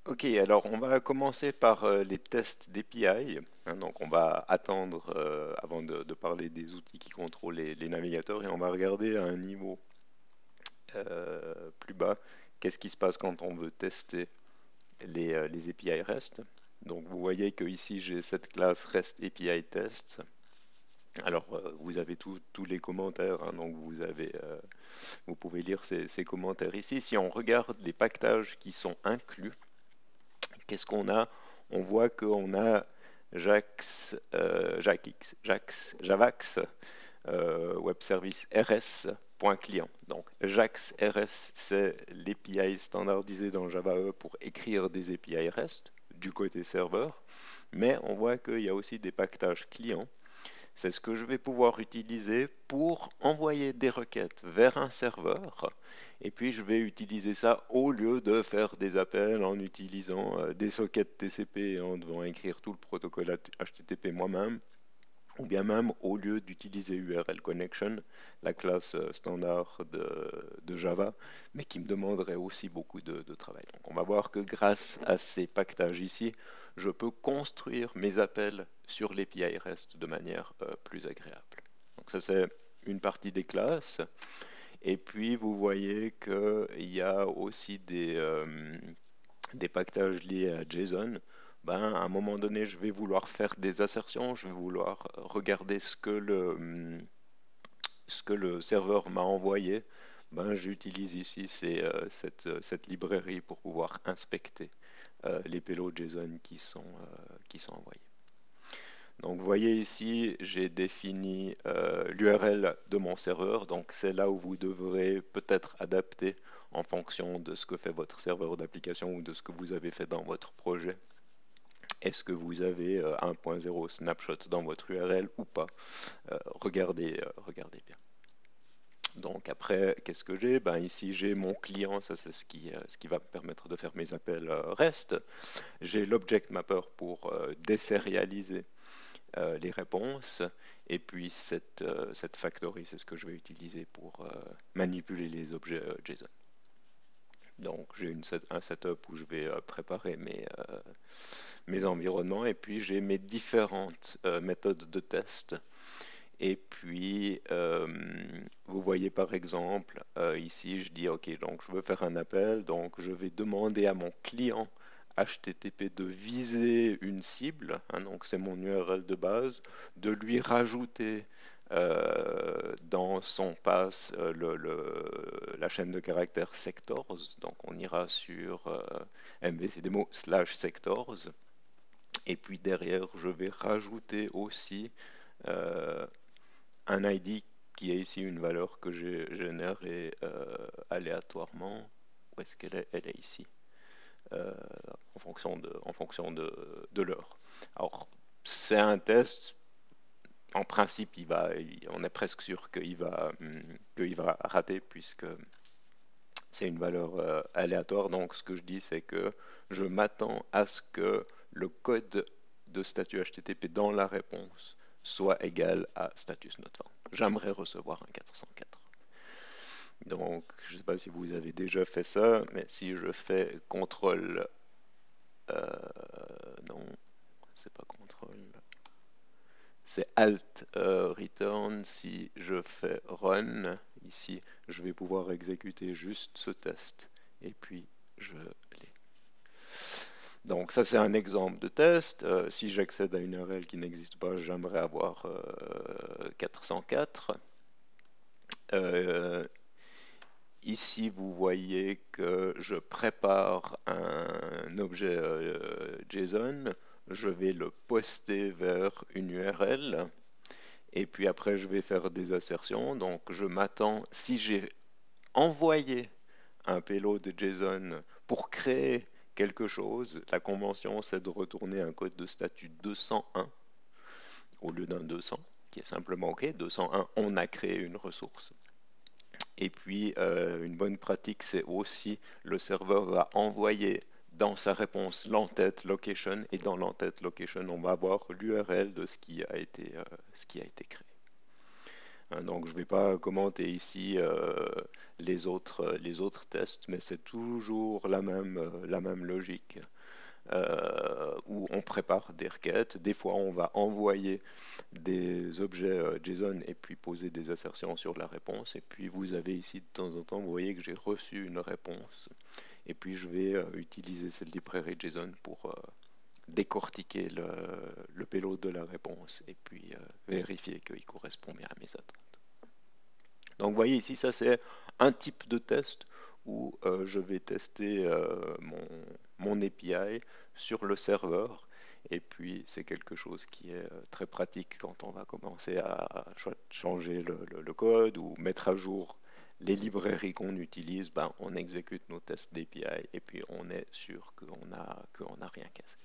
Ok, alors on va commencer par les tests d'API. Donc on va attendre avant de parler des outils qui contrôlent les navigateurs et on va regarder à un niveau plus bas qu'est-ce qui se passe quand on veut tester les API REST. Donc vous voyez que ici j'ai cette classe REST API Test. Alors vous avez tous les commentaires, donc vous pouvez lire ces commentaires ici. Si on regarde les packages qui sont inclus, qu'est-ce qu'on a? On voit qu'on a Javax Web Service RS.client. Donc JAX RS, c'est l'API standardisé dans Java E pour écrire des API REST du côté serveur. Mais on voit qu'il y a aussi des packages clients. C'est ce que je vais pouvoir utiliser pour envoyer des requêtes vers un serveur. Et puis je vais utiliser ça au lieu de faire des appels en utilisant des sockets TCP et en devant écrire tout le protocole HTTP moi-même. Ou bien même au lieu d'utiliser URL Connection, la classe standard de Java, mais qui me demanderait aussi beaucoup de travail. Donc on va voir que grâce à ces packages ici, je peux construire mes appels sur l'API REST de manière plus agréable. Donc ça c'est une partie des classes. Et puis vous voyez qu'il y a aussi des packages liés à JSON. À un moment donné, je vais vouloir faire des assertions, je vais vouloir regarder ce que le serveur m'a envoyé. J'utilise ici cette librairie pour pouvoir inspecter les payloads JSON qui sont envoyés. Donc vous voyez ici, j'ai défini l'URL de mon serveur, donc c'est là où vous devrez peut-être adapter en fonction de ce que fait votre serveur d'application ou de ce que vous avez fait dans votre projet. Est-ce que vous avez 1.0 snapshot dans votre URL ou pas? Regardez bien. Donc après, qu'est-ce que j'ai? Ici, j'ai mon client, ça c'est ce qui va me permettre de faire mes appels REST. J'ai l'object mapper pour désérialiser les réponses. Et puis cette factory, c'est ce que je vais utiliser pour manipuler les objets JSON. Donc j'ai un setup où je vais préparer mes environnements et puis j'ai mes différentes méthodes de test. Et puis vous voyez par exemple ici je dis ok, donc je veux faire un appel, donc je vais demander à mon client HTTP de viser une cible, donc c'est mon URL de base, de lui rajouter dans son pass la chaîne de caractères sectors, donc on ira sur mvcdemo/sectors, et puis derrière je vais rajouter aussi un ID qui est ici une valeur que j'ai générée aléatoirement. Où est-ce qu'elle est? Elle est ici. euh, en fonction de l'heure. Alors, c'est un test. En principe, on est presque sûr qu'il va rater puisque c'est une valeur aléatoire. Donc, ce que je dis, c'est que je m'attends à ce que le code de statut HTTP dans la réponse soit égal à status not found. J'aimerais recevoir un 404. Donc, je ne sais pas si vous avez déjà fait ça, mais si je fais contrôle, non, c'est pas contrôle, c'est alt return. Si je fais run, ici, je vais pouvoir exécuter juste ce test et puis je l'ai. Donc ça c'est un exemple de test. Si j'accède à une URL qui n'existe pas, j'aimerais avoir 404. Ici, vous voyez que je prépare un objet JSON, je vais le poster vers une URL, et puis après, je vais faire des assertions. Donc, je m'attends, si j'ai envoyé un payload JSON pour créer quelque chose, la convention, c'est de retourner un code de statut 201 au lieu d'un 200, qui est simplement OK. 201, on a créé une ressource. Et puis, une bonne pratique, c'est aussi le serveur va envoyer dans sa réponse l'entête location, et dans l'entête location, on va avoir l'URL de ce qui a été créé. Donc je ne vais pas commenter ici les autres tests, mais c'est toujours la même logique. Où on prépare des requêtes. Des fois, on va envoyer des objets JSON et puis poser des assertions sur la réponse. Et puis, vous avez ici, de temps en temps, vous voyez que j'ai reçu une réponse. Et puis, je vais utiliser cette librairie JSON pour décortiquer le payload de la réponse et puis vérifier qu'il correspond bien à mes attentes. Donc, vous voyez ici, ça, c'est un type de test où je vais tester mon API sur le serveur. Et puis, c'est quelque chose qui est très pratique quand on va commencer à changer le code ou mettre à jour les librairies qu'on utilise. Ben, on exécute nos tests d'API et puis on est sûr qu'on n'a rien cassé.